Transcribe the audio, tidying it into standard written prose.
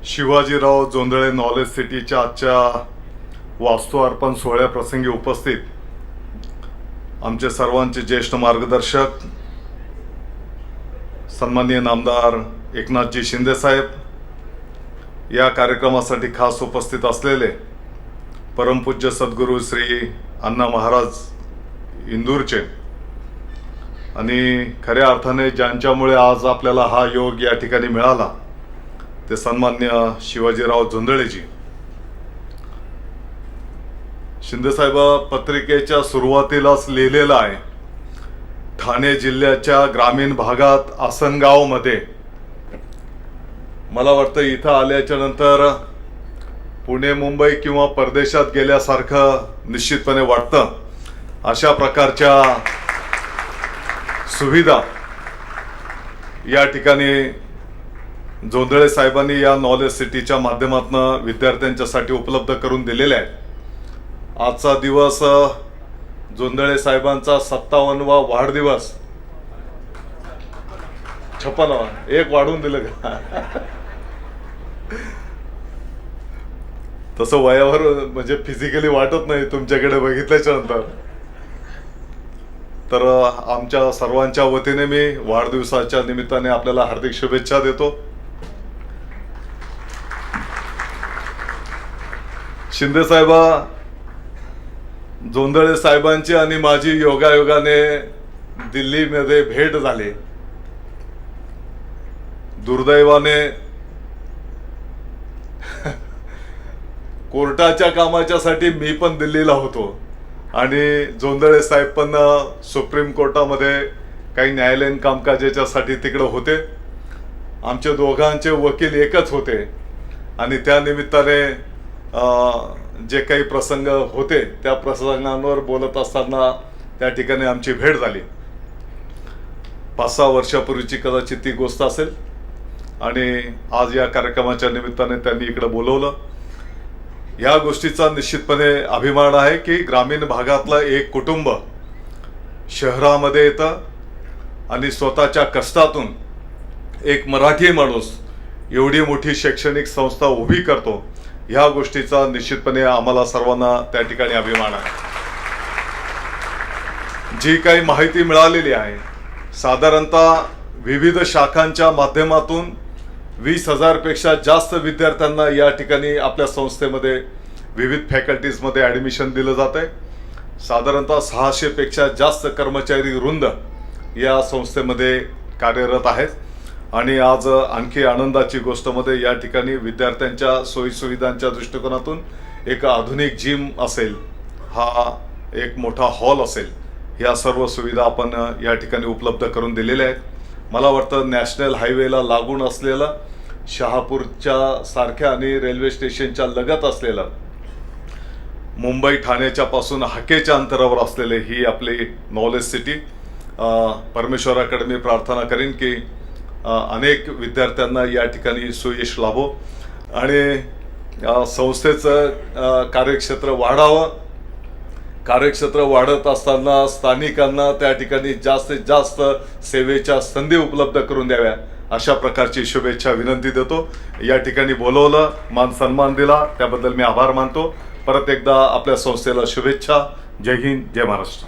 Shivajirao Jondhale knowledge सिटीच्या आजच्या वास्तू अर्पण सोहळ्याप्रसंगी उपस्थित आमचे सर्वांचे ज्येष्ठ मार्गदर्शक सन्माननीय नामदार एकनाथजी शिंदे साहेब, या कार्यक्रमासाठी खास उपस्थित असलेले परमपूज्य सद्गुरू श्री अण्णा महाराज इंदूरचे आणि खऱ्या अर्थाने ज्यांच्यामुळे आज आपल्याला हा योग या ठिकाणी मिळाला ते सन्मान्य शिवाजीराव जोंधळेजी. शिंदेसाहेब पत्रिकेच्या सुरुवातीलाच लिहिलेलं आहे, ठाणे जिल्ह्याच्या ग्रामीण भागात आसनगावमध्ये. मला वाटतं इथं आल्याच्या नंतर पुणे मुंबई किंवा परदेशात गेल्यासारखं निश्चितपणे वाटतं. अशा प्रकारच्या सुविधा या ठिकाणी जोंधळे साहेबांनी या नॉलेज सिटीच्या माध्यमातून विद्यार्थ्यांच्यासाठी उपलब्ध करून दिलेल्या आहेत. आजचा दिवस जोंधळे साहेबांचा 57वा वाढदिवस, 56वा, एक वाढवून दिलं का? तसं वयावर म्हणजे फिजिकली वाटत नाही तुमच्याकडे बघितल्याच्या नंतर. तर आमच्या सर्वांच्या वतीने मी वाढदिवसाच्या निमित्ताने आपल्याला हार्दिक शुभेच्छा देतो. शिंदे साहेबा, जोंधळे साहेबांची आणि माझी योगायोगाने दिल्लीमध्ये भेट झाली. दुर्दैवाने कोर्टाच्या कामाच्यासाठी मी पण दिल्लीला होतो आणि जोंधळे साहेब पण सुप्रीम कोर्टामध्ये काही न्यायालयीन कामकाजाच्यासाठी तिकडे होते. आमचे दोघांचे वकील एकच होते आणि त्या निमित्ताने जे काही प्रसंग होते त्या प्रसंगांवर बोलत असताना त्या ठिकाणी आमची भेट झाली. 5-6 वर्षापूर्वीची कदाचित ती गोष्ट असेल आणि आज या कार्यक्रमाच्या निमित्ताने त्यांनी इकडे बोलवलं. या गोष्टीचा निश्चितपणे अभिमान आहे की ग्रामीण भागातलं एक कुटुंब शहरामध्ये येतं आणि स्वतःच्या कष्टातून एक मराठी माणूस एवढी मोठी शैक्षणिक संस्था उभी करतो. ह्या गोष्टीचा निश्चितपणे आम्हाला सर्वांना त्या ठिकाणी अभिमान आहे. जी काही माहिती मिळालेली आहे, साधारणतः विविध शाखांच्या माध्यमातून 20,000 पेक्षा जास्त विद्यार्थ्यांना या ठिकाणी आपल्या संस्थेमध्ये विविध फॅकल्टीजमध्ये ॲडमिशन दिलं जात आहे. साधारणतः 600 पेक्षा जास्त कर्मचारी वृंद या संस्थेमध्ये कार्यरत आहेत. आणि आज आणखी आनंदाची गोष्ट मध्ये या ठिकाणी विद्यार्थ्यांच्या सोयीसुविधांच्या दृष्टिकोनातून एक आधुनिक जिम असेल, हा एक मोठा हॉल असेल, या सर्व सुविधा आपण या ठिकाणी उपलब्ध करून दिलेल्या आहेत. मला वाटतं नॅशनल हायवेला लागून असलेलं, शहापूरच्या सारख्या आणि रेल्वे स्टेशनच्या लगत असलेलं, मुंबई ठाण्याच्या पासून हाकेच्या अंतरावर असलेले ही आपली नॉलेज सिटी. परमेश्वराकडे मी प्रार्थना करीन की अनेक विद्यार्थ्यांना या ठिकाणी सुयश लाभो आणि संस्थेचं कार्यक्षेत्र वाढावं. कार्यक्षेत्र वाढत असताना स्थानिकांना त्या ठिकाणी जास्तीत जास्त सेवेच्या संधी उपलब्ध करून द्याव्या, अशा प्रकारची शुभेच्छा विनंती देतो. या ठिकाणी बोलवलं, मान सन्मान दिला, त्याबद्दल मी आभार मानतो. परत एकदा आपल्या संस्थेला शुभेच्छा. जय हिंद, जय महाराष्ट्र.